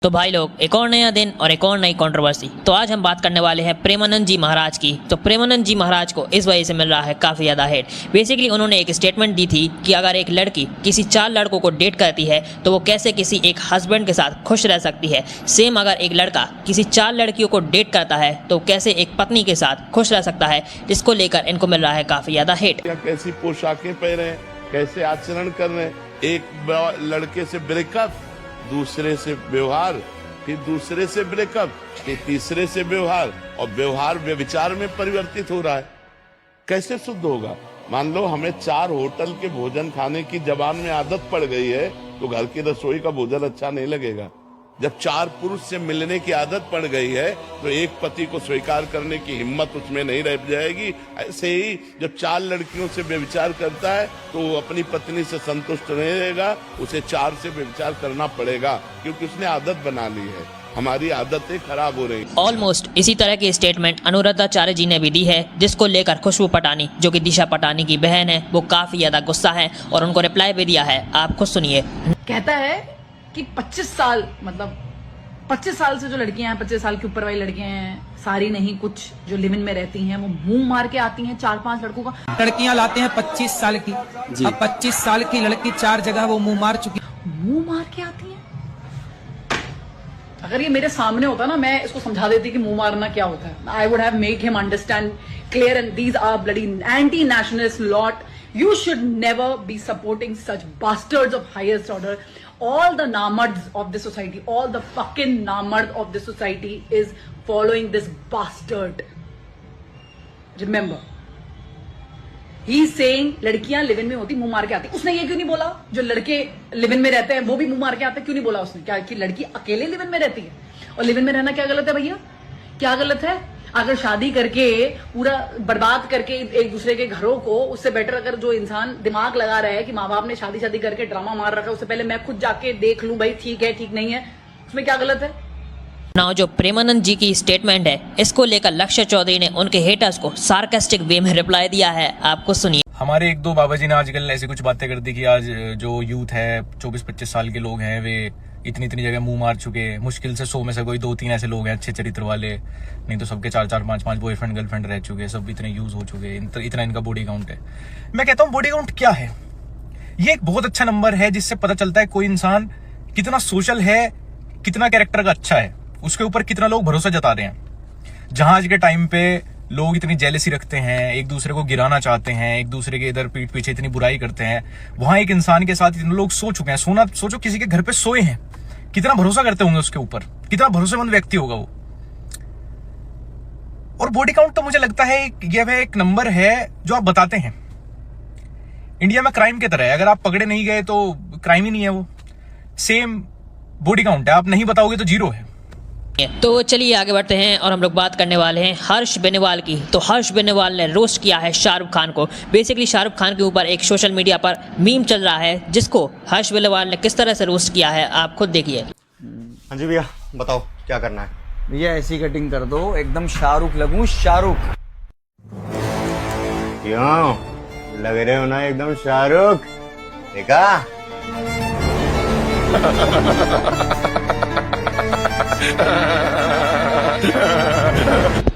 तो भाई लोग, एक और नया दिन और एक और नई कंट्रोवर्सी। तो आज हम बात करने वाले हैं प्रेमानंद जी महाराज की। तो प्रेमानंद जी महाराज को इस वजह से मिल रहा है काफ़ी ज़्यादा हेट। बेसिकली उन्होंने एक स्टेटमेंट दी थी कि अगर एक लड़की किसी 4 लड़कों को डेट करती है तो वो कैसे किसी एक हस्बैंड के साथ खुश रह सकती है। सेम अगर एक लड़का किसी 4 लड़कियों को डेट करता है तो कैसे एक पत्नी के साथ खुश रह सकता है। इसको लेकर इनको मिल रहा है काफ़ी ज़्यादा हेट। कैसी पोशाकें पहने, कैसे आचरण कर रहे हैं, एक लड़के से ब्रेकअप, दूसरे से व्यवहार, फिर दूसरे से ब्रेकअप, फिर तीसरे से व्यवहार, और व्यवहार व्यभिचार में परिवर्तित हो रहा है। कैसे शुद्ध होगा? मान लो हमें 4 होटल के भोजन खाने की जबान में आदत पड़ गई है तो घर की रसोई का भोजन अच्छा नहीं लगेगा। जब 4 पुरुष से मिलने की आदत पड़ गई है तो एक पति को स्वीकार करने की हिम्मत उसमें नहीं रह जाएगी। ऐसे ही जब 4 लड़कियों से व्यभिचार करता है तो वो अपनी पत्नी से संतुष्ट नहीं रहेगा, उसे 4 से व्यभिचार करना पड़ेगा, क्योंकि उसने आदत बना ली है। हमारी आदतें खराब हो रही। ऑलमोस्ट इसी तरह की स्टेटमेंट अनुराधाचार्य जी ने भी दी है, जिसको लेकर खुशबू पटानी, जो कि दिशा पटानी की बहन है, वो काफी ज्यादा गुस्सा है और उनको रिप्लाई भी दिया है। आप खुद सुनिए। कहता है कि 25 साल मतलब 25 साल से जो लड़कियां हैं, 25 साल के ऊपर वाली लड़कियां हैं, सारी नहीं, कुछ जो लिव इन में रहती हैं, वो मुंह मार के आती हैं 4-5 लड़कों का। लड़कियां लाते हैं 25 साल की। अब 25 साल की लड़की 4 जगह वो मुंह मार चुकी। मुंह मार के आती हैं। अगर ये मेरे सामने होता ना, मैं इसको समझा देती कि मुंह मारना क्या होता है। I would have made him understand clear, and these are bloody anti nationalist lot. You should never be supporting such bastards of highest order. All the namards of this society, all the fucking namards of this society is following this bastard. Remember, he is saying लड़कियां live in में होती मुंह मार के आती। उसने ये क्यों नहीं बोला जो लड़के लिव इन में रहते हैं वो भी मुंह मार के आते हैं? क्यों नहीं बोला उसने? क्या कि लड़की अकेले लिव इन में रहती है? और लिव इन में रहना क्या गलत है भैया? क्या गलत है? अगर शादी करके पूरा बर्बाद करके एक दूसरे के घरों को, उससे बेटर अगर जो इंसान दिमाग लगा रहा है कि माँ बाप ने शादी करके ड्रामा मार रखा है, उससे पहले मैं खुद जाके देख लूं भाई ठीक है ठीक नहीं है, उसमें क्या गलत है? नाउ जो प्रेमानंद जी की स्टेटमेंट है, इसको लेकर लक्ष्य चौधरी ने उनके हेटर्स को सार्कास्टिक वे में रिप्लाई दिया है। आपको सुनिए। हमारे 1-2 बाबा जी ने आजकल ऐसी कुछ बातें कर दी कि आज जो यूथ है, 24-25 साल के लोग हैं, वे इतनी जगह मुंह मार चुके। मुश्किल से 100 में से कोई 2-3 ऐसे लोग हैं अच्छे चरित्र वाले, नहीं तो सबके 4-4, 5-5 बॉयफ्रेंड गर्लफ्रेंड रह चुके, सब इतने यूज हो चुके, इतना इनका बॉडी काउंट है। मैं कहता हूँ बॉडी काउंट क्या है? ये एक बहुत अच्छा नंबर है जिससे पता चलता है कोई इंसान कितना सोशल है, कितना कैरेक्टर का अच्छा है, उसके ऊपर कितना लोग भरोसा जता रहे हैं। जहां आज के टाइम पे लोग इतनी जेलसी रखते हैं, एक दूसरे को गिराना चाहते हैं, एक दूसरे के इधर पीठ पीछे इतनी बुराई करते हैं, वहां एक इंसान के साथ इतने लोग सो चुके हैं। सोना सोचो, किसी के घर पे सोए हैं, कितना भरोसा करते होंगे उसके ऊपर, कितना भरोसेमंद व्यक्ति होगा वो। और बॉडी काउंट तो मुझे लगता है यह एक नंबर है जो आप बताते हैं। इंडिया में क्राइम की तरह है, अगर आप पकड़े नहीं गए तो क्राइम ही नहीं है, वो सेम बॉडी काउंट है। आप नहीं बताओगे तो 0 है। तो चलिए आगे बढ़ते हैं और हम लोग बात करने वाले हैं हर्ष बेनीवाल की। तो हर्ष बेनीवाल ने रोस्ट किया है शाहरुख खान को। बेसिकली शाहरुख खान के ऊपर एक सोशल मीडिया पर मीम चल रहा है, जिसको हर्ष बेनीवाल ने किस तरह से रोस्ट किया है आप खुद देखिए। हाँ जी भैया, बताओ क्या करना है? भैया ऐसी कटिंग कर दो, एकदम शाहरुख लगूं, शाहरुख। क्यों लग रहे हो ना एकदम शाहरुख? देखा?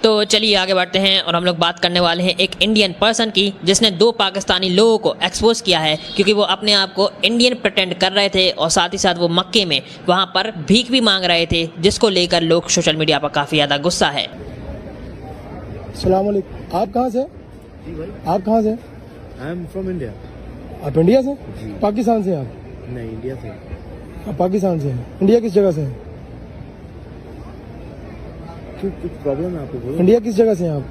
तो चलिए आगे बढ़ते हैं और हम लोग बात करने वाले हैं एक इंडियन पर्सन की, जिसने 2 पाकिस्तानी लोगों को एक्सपोज किया है, क्योंकि वो अपने आप को इंडियन प्रिटेंड कर रहे थे और साथ ही साथ वो मक्के में वहां पर भीख भी मांग रहे थे, जिसको लेकर लोग सोशल मीडिया पर काफी ज्यादा गुस्सा है। अस्सलाम वालेकुम। आप कहाँ से? आप कहाँ से? I am from India. आप इंडिया से? पाकिस्तान से? आप नहीं, इंडिया से। आप पाकिस्तान से हैं? इंडिया किस जगह से है? कुछ प्रॉब्लम है आपको? बोलो। इंडिया किस जगह से हैं आप?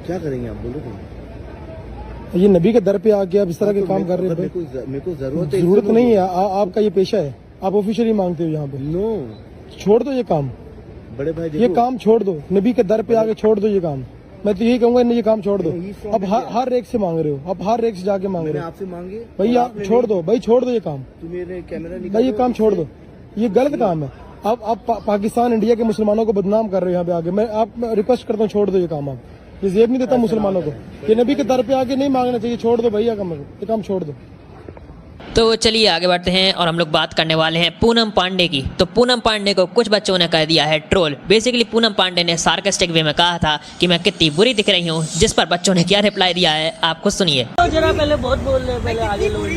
क्या करेंगे आप, बोलो तो। ये नबी के दर पे आके आप इस तरह के काम कर रहे मेरे को जरूरत नहीं है। आपका ये पेशा है, आप ऑफिशियली मांगते हो यहाँ पे। नो, छोड़ दो ये काम। बड़े भाई ये काम छोड़ दो, नबी के दर पे आके छोड़ दो ये काम। मैं तो यही कहूंगा, ये काम छोड़ दो। अब हर रेक से मांग रहे हो, अब हर रेक से जाके मांग रहे हो। आपसे मांगे भाई, आप छोड़ दो भाई, छोड़ दो ये काम। मेरे कैमरा भाई ये काम छोड़ दो, ये गलत काम है। आप पाकिस्तान इंडिया के मुसलमानों को बदनाम कर रहे हो यहाँ पे आगे। मैं आप रिक्वेस्ट करता हूँ, छोड़ दो ये काम। आप ये जेब नहीं देता मुसलमानों को, ये नबी के दर पे आके नहीं मांगना चाहिए। छोड़ दो भैया, ये काम छोड़ दो। तो चलिए आगे बढ़ते हैं और हम लोग बात करने वाले हैं पूनम पांडे की। तो पूनम पांडे को कुछ बच्चों ने कर दिया है ट्रोल। बेसिकली पूनम पांडे ने सार्कास्टिक वे में कहा था कि मैं कितनी बुरी दिख रही हूँ, जिस पर बच्चों ने क्या रिप्लाई दिया है आप खुद सुनिए। जरा पहले बहुत बोल रहे, पहले आगे लोग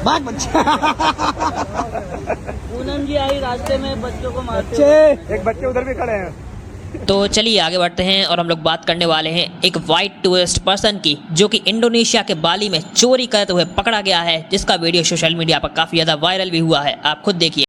बात बच्चा पूनम जी आई रास्ते में बच्चों को मारते, एक बच्चे उधर भी खड़े हैं। तो चलिए आगे बढ़ते हैं और हम लोग बात करने वाले हैं एक वाइट टूरिस्ट पर्सन की, जो कि इंडोनेशिया के बाली में चोरी करते हुए पकड़ा गया है, जिसका वीडियो सोशल मीडिया पर काफी ज्यादा वायरल भी हुआ है। आप खुद देखिए।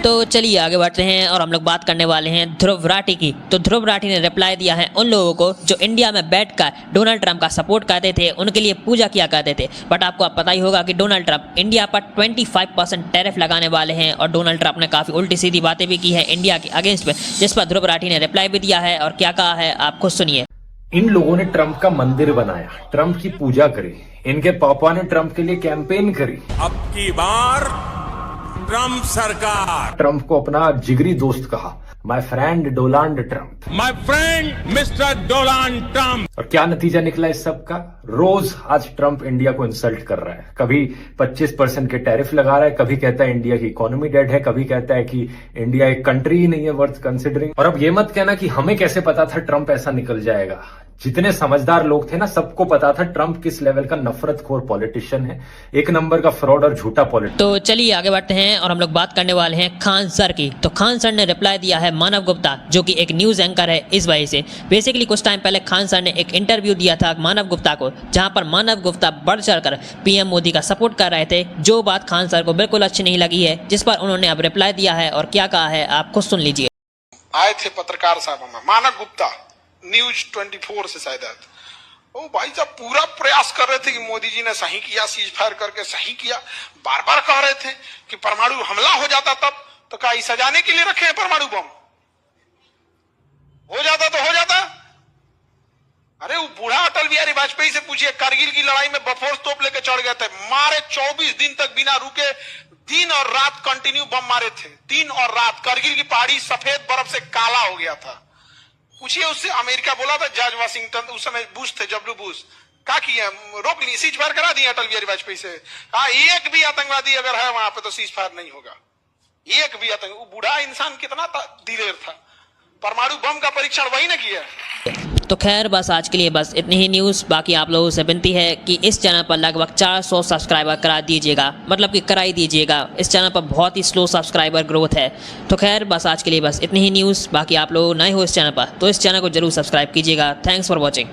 तो चलिए आगे बढ़ते हैं और हम लोग बात करने वाले हैं ध्रुव राठी की। तो ध्रुव राठी ने रिप्लाई दिया है उन लोगों को जो इंडिया में बैठकर डोनाल्ड ट्रंप का सपोर्ट करते थे, उनके लिए पूजा किया करते थे। बट आपको अब पता ही होगा कि डोनाल्ड ट्रंप इंडिया पर 25% टैरिफ लगाने वाले हैं और डोनाल्ड ट्रंप ने काफ़ी उल्टी सीधी बातें भी की है इंडिया के अगेंस्ट में, जिस पर ध्रुव राठी ने रिप्लाई भी दिया है और क्या कहा है आप खुद सुनिए। इन लोगों ने ट्रंप का मंदिर बनाया, ट्रंप की पूजा करी, इनके पापा ने ट्रंप के लिए कैंपेन करी। अब की बार ट्रंप सरकार ट्रंप को अपना जिगरी दोस्त कहा, my friend Donald Trump, my friend mister Donald Trump. और क्या नतीजा निकला इस सब का? रोज आज ट्रंप इंडिया को इंसल्ट कर रहा है। कभी 25% के टैरिफ लगा रहा है, कभी कहता है इंडिया की इकोनॉमी डेड है, कभी कहता है कि इंडिया एक कंट्री ही नहीं है वर्थ कंसिडरिंग। और अब ये मत कहना कि हमें कैसे पता था ट्रंप ऐसा निकल जाएगा। जितने समझदार लोग थे ना, सबको पता था ट्रंप किस लेवल का नफरतखोर पॉलिटिशियन है, एक नंबर का फ्रॉड और झूठा पॉलिटिशियन। तो चलिए आगे बढ़ते हैं और हम लोग बात करने वाले हैं खान सर की। तो खान सर ने रिप्लाई दिया है मानव गुप्ता, जो कि एक न्यूज एंकर है इस वजह से। बेसिकली कुछ टाइम पहले खान सर ने एक इंटरव्यू दिया था मानव गुप्ता को, जहां पर मानव गुप्ता बढ़ चढ़कर पीएम मोदी का सपोर्ट कर रहे थे, जो बात खान सर को बिल्कुल अच्छी नहीं लगी है, जिस पर उन्होंने अब रिप्लाई दिया है और क्या कहा है आप खुद सुन लीजिए। आए थे पत्रकार साहब में मानव गुप्ता न्यूज 24 से शायद ओ भाई साहब पूरा प्रयास कर रहे थे कि मोदी जी ने सही किया, सीज फायर करके सही किया। बार बार कह रहे थे कि परमाणु हमला हो जाता तब तो क्या सजाने के लिए रखे हैं परमाणु बम? हो जाता तो हो जाता। अरे वो बूढ़ा अटल बिहारी वाजपेयी से पूछिए, कारगिल की लड़ाई में बफोर्स तोप लेके चढ़ गए थे, मारे 24 दिन तक बिना रुके, दिन और रात कंटिन्यू बम मारे थे, दिन और रात। कारगिल की पहाड़ी सफेद बर्फ से काला हो गया था। पूछिए उससे, अमेरिका बोला था, जॉर्ज वाशिंगटन उस समय बुश थे, डब्ल्यू बुश, क्या किया? रोक ली, सीज फायर करा दिया अटल बिहारी वाजपेयी से। एक भी आतंकवादी अगर है वहां पे तो सीज फायर नहीं होगा, एक भी आतंक। बूढ़ा इंसान कितना दिलेर था, परमाणु बम का परीक्षण वही ना किया। तो खैर बस आज के लिए बस इतनी ही न्यूज़। बाकी आप लोगों से विनती है कि इस चैनल पर लगभग 400 सब्सक्राइबर करा दीजिएगा, मतलब कि कराई दीजिएगा। इस चैनल पर बहुत ही स्लो सब्सक्राइबर ग्रोथ है। तो खैर बस आज के लिए बस इतनी ही न्यूज़। बाकी आप लोग नए हो इस चैनल पर तो इस चैनल को जरूर सब्सक्राइब कीजिएगा। Thanks for watching.